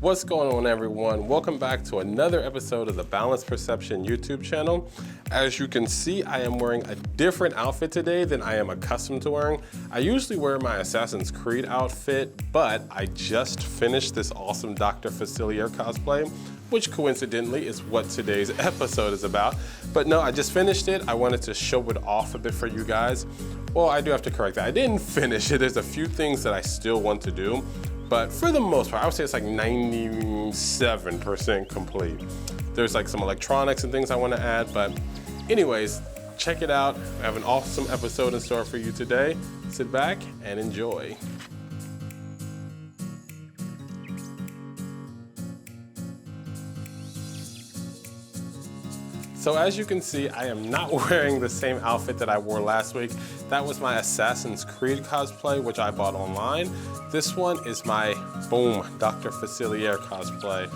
What's going on, everyone? Welcome back to another episode of the Balanced Perception YouTube channel. As you can see, I am wearing a different outfit today than I am accustomed to wearing. I usually wear my Assassin's Creed outfit, but I just finished this awesome Dr. Facilier cosplay, which coincidentally is what today's episode is about. But no, I just finished it. I wanted to show it off a bit for you guys. Well, I do have to correct that. I didn't finish it. There's a few things that I still want to do. But for the most part, I would say it's like 97% complete. There's like some electronics and things I want to add, but anyways, check it out. I have an awesome episode in store for you today. Sit back and enjoy. So as you can see, I am not wearing the same outfit that I wore last week. That was my Assassin's Creed cosplay, which I bought online. This one is my, boom, Dr. Facilier cosplay.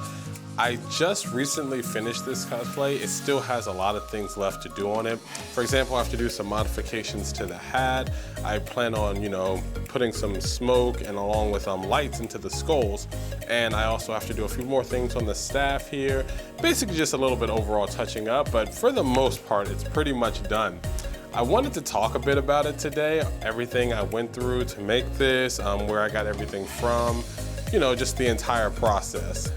I just recently finished this cosplay. It still has a lot of things left to do on it. For example, I have to do some modifications to the hat. I plan on, putting some smoke and along with lights into the skulls. And I also have to do a few more things on the staff here. Basically just a little bit overall touching up, but for the most part, it's pretty much done. I wanted to talk a bit about it today, everything I went through to make this, where I got everything from, just the entire process.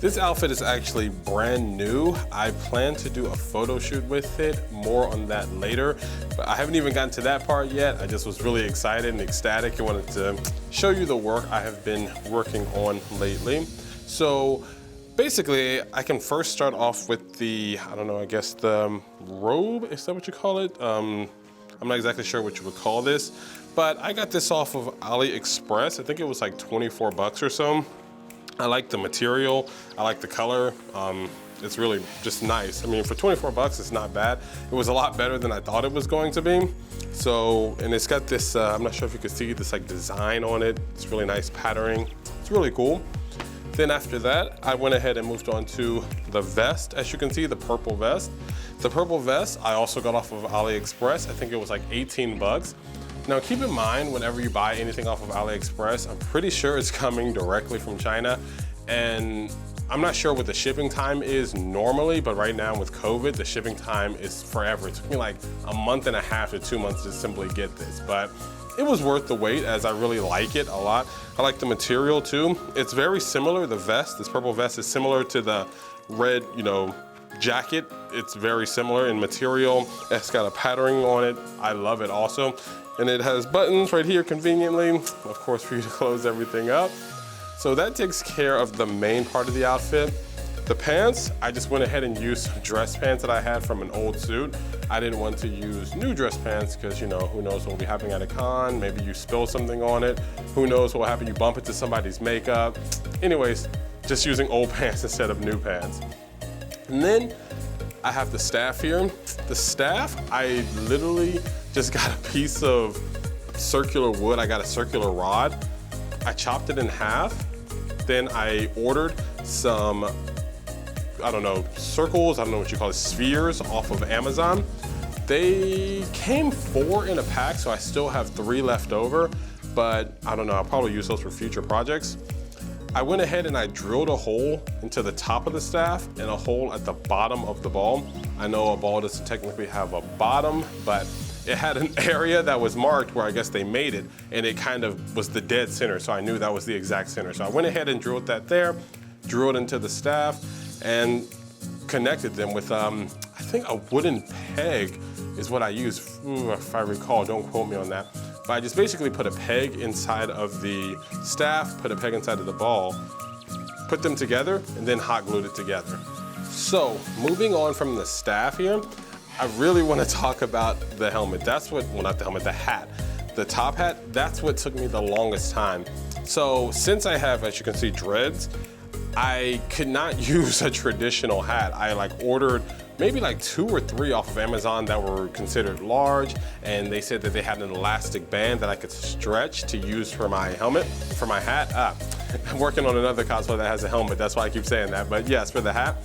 This outfit is actually brand new. I plan to do a photo shoot with it, more on that later, but I haven't even gotten to that part yet. I just was really excited and ecstatic and wanted to show you the work I have been working on lately. So basically, I can first start off with the, I guess the robe, is that what you call it? I'm not exactly sure what you would call this, but I got this off of AliExpress. I think it was like 24 bucks or so. I like the material, I like the color. It's really just nice. I mean, for 24 bucks, it's not bad. It was a lot better than I thought it was going to be. So, and it's got this, I'm not sure if you can see this like design on it. It's really nice patterning. It's really cool. Then after that, I went ahead and moved on to the vest. As you can see, the purple vest. The purple vest, I also got off of AliExpress. I think it was like 18 bucks. Now keep in mind, whenever you buy anything off of AliExpress, I'm pretty sure it's coming directly from China. And I'm not sure what the shipping time is normally, but right now with COVID, the shipping time is forever. It took me like a month and a half to 2 months to simply get this, but it was worth the wait as I really like it a lot. I like the material too. It's very similar, the vest, this purple vest is similar to the red, jacket. It's very similar in material. It's got a patterning on it. I love it also. And it has buttons right here conveniently, of course, for you to close everything up. So that takes care of the main part of the outfit. The pants, I just went ahead and used some dress pants that I had from an old suit. I didn't want to use new dress pants because, who knows what will be happening at a con. Maybe you spill something on it. Who knows what will happen, you bump into somebody's makeup. Anyways, just using old pants instead of new pants. And then I have the staff here. The staff, I literally just got a piece of circular wood. I got a circular rod. I chopped it in half. Then I ordered some, circles, I don't know what you call it, spheres off of Amazon. They came 4 in a pack, so I still have 3 left over, but I don't know, I'll probably use those for future projects. I went ahead and I drilled a hole into the top of the staff and a hole at the bottom of the ball. I know a ball doesn't technically have a bottom, but it had an area that was marked where I guess they made it, and it kind of was the dead center, so I knew that was the exact center. So I went ahead and drilled that there, drilled into the staff, and connected them with, I think a wooden peg is what I used, if I recall, don't quote me on that. But I just basically put a peg inside of the staff, put a peg inside of the ball, put them together, and then hot glued it together. So moving on from the staff here, I really want to talk about the helmet. That's what, well, not the helmet, the hat. The top hat, that's what took me the longest time. So since I have, as you can see, dreads, I could not use a traditional hat. I ordered maybe 2 or 3 off of Amazon that were considered large, and they said that they had an elastic band that I could stretch to use for my helmet, for my hat. I'm working on another cosplay that has a helmet, that's why I keep saying that, but yes, for the hat.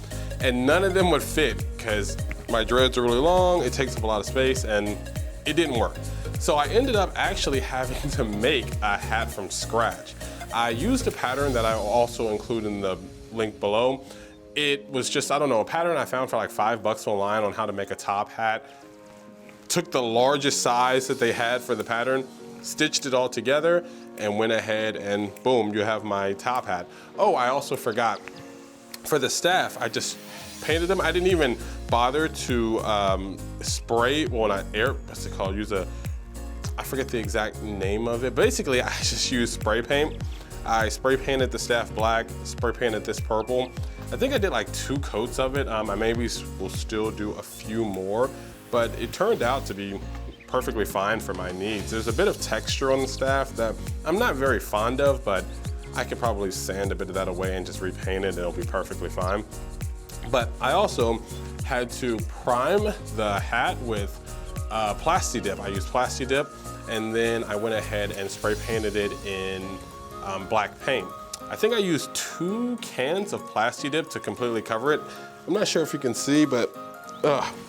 And none of them would fit because my dreads are really long, it takes up a lot of space, and it didn't work. So I ended up actually having to make a hat from scratch. I used a pattern that I will also include in the link below. It was just, I don't know, a pattern I found for like $5 online on how to make a top hat. Took the largest size that they had for the pattern, stitched it all together, and went ahead and boom, you have my top hat. Oh, I also forgot, for the staff, I just painted them. I didn't even bother to spray, well not air, what's it called, I forget the exact name of it. Basically, I just used spray paint. I spray painted the staff black, spray painted this purple. I think I did like 2 coats of it. I maybe will still do a few more, but it turned out to be perfectly fine for my needs. There's a bit of texture on the staff that I'm not very fond of, but I could probably sand a bit of that away and just repaint it and it'll be perfectly fine. But I also had to prime the hat with Plasti Dip. I used Plasti Dip, and then I went ahead and spray painted it in black paint. I think I used 2 cans of Plasti Dip to completely cover it. I'm not sure if you can see, but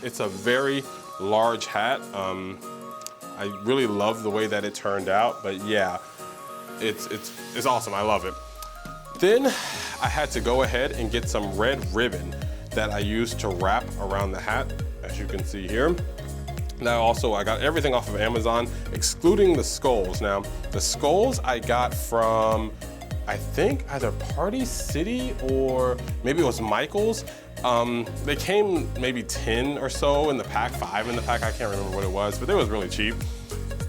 it's a very large hat. I really love the way that it turned out, but yeah, it's awesome, I love it. Then I had to go ahead and get some red ribbon that I used to wrap around the hat, as you can see here. Now also, I got everything off of Amazon, excluding the skulls. Now, the skulls I got from, I think either Party City or maybe it was Michael's. They came maybe 10 or so in the pack, 5 in the pack, I can't remember what it was, but they was really cheap.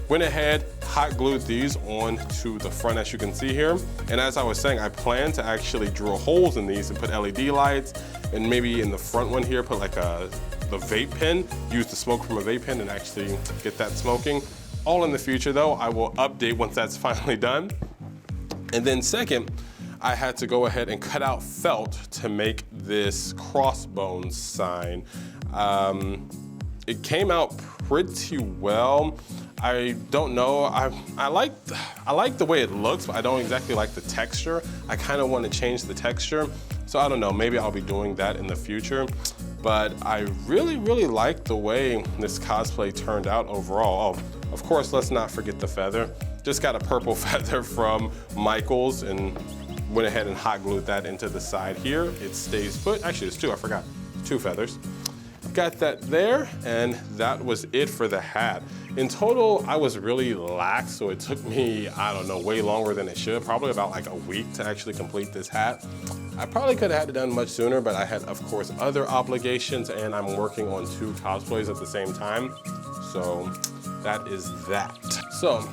Went ahead, hot glued these onto the front, as you can see here. And as I was saying, I plan to actually drill holes in these and put LED lights, and maybe in the front one here, put like the vape pen, use the smoke from a vape pen and actually get that smoking. All in the future though, I will update once that's finally done. And then second, I had to go ahead and cut out felt to make this crossbones sign. It came out pretty well. I don't know, I like the way it looks, but I don't exactly like the texture. I kind of want to change the texture. So I don't know, maybe I'll be doing that in the future. But I really, really like the way this cosplay turned out overall. Oh, of course, let's not forget the feather. Just got a purple feather from Michael's and went ahead and hot glued that into the side here. It stays put. Actually, it's 2, I forgot. 2 feathers. Got that there, and that was it for the hat. In total, I was really lax, so it took me, I don't know, way longer than it should, probably about like a week to actually complete this hat. I probably could have had it done much sooner, but I had, of course, other obligations, and I'm working on 2 cosplays at the same time. So that is that. So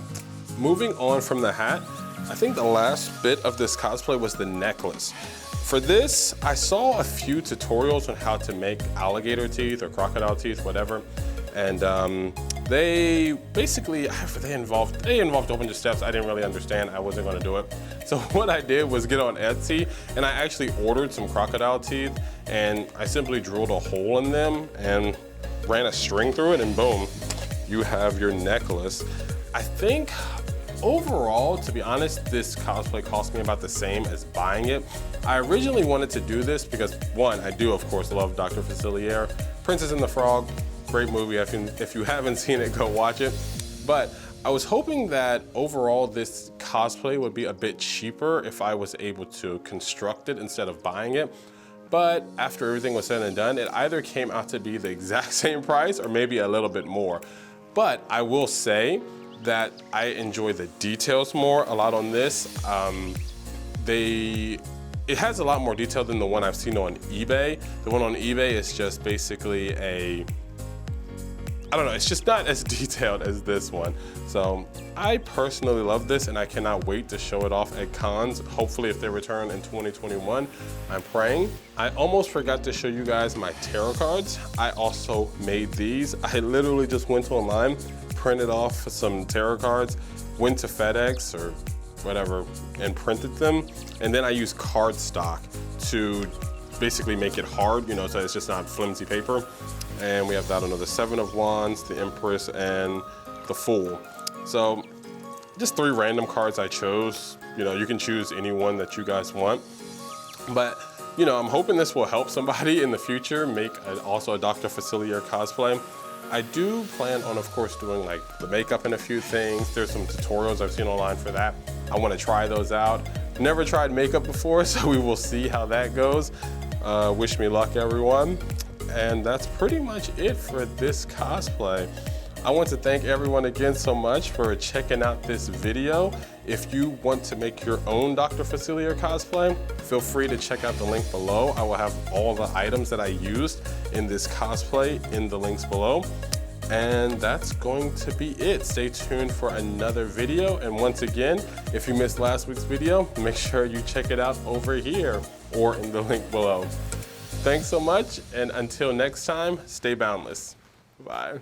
moving on from the hat, I think the last bit of this cosplay was the necklace. For this, I saw a few tutorials on how to make alligator teeth or crocodile teeth, whatever. And they basically, they involved a whole bunch of steps I didn't really understand. I wasn't gonna do it. So what I did was get on Etsy, and I actually ordered some crocodile teeth, and I simply drilled a hole in them and ran a string through it, and boom, you have your necklace. I think overall, to be honest, this cosplay cost me about the same as buying it. I originally wanted to do this because, one, I do of course love Dr. Facilier. Princess and the Frog, great movie. If you haven't seen it, go watch it. But I was hoping that overall this cosplay would be a bit cheaper if I was able to construct it instead of buying it. But after everything was said and done, it either came out to be the exact same price or maybe a little bit more. But I will say that I enjoy the details more a lot on this. It has a lot more detail than the one I've seen on eBay. The one on eBay is just basically I don't know, it's just not as detailed as this one. So I personally love this, and I cannot wait to show it off at cons. Hopefully if they return in 2021, I'm praying. I almost forgot to show you guys my tarot cards. I also made these. I literally just went online, printed off some tarot cards, went to FedEx or whatever and printed them. And then I used cardstock to basically make it hard, you know, so it's just not flimsy paper. And we have that, I don't know, the 7 of Wands, the Empress, and the Fool. So just 3 random cards I chose. You know, you can choose any one that you guys want. But, you know, I'm hoping this will help somebody in the future make also a Dr. Facilier cosplay. I do plan on, of course, doing like the makeup and a few things. There's some tutorials I've seen online for that. I want to try those out. Never tried makeup before, so we will see how that goes. Wish me luck, everyone. And that's pretty much it for this cosplay. I want to thank everyone again so much for checking out this video. If you want to make your own Dr. Facilier cosplay, feel free to check out the link below. I will have all the items that I used in this cosplay in the links below. And that's going to be it. Stay tuned for another video. And once again, if you missed last week's video, make sure you check it out over here or in the link below. Thanks so much, and until next time, stay boundless. Bye.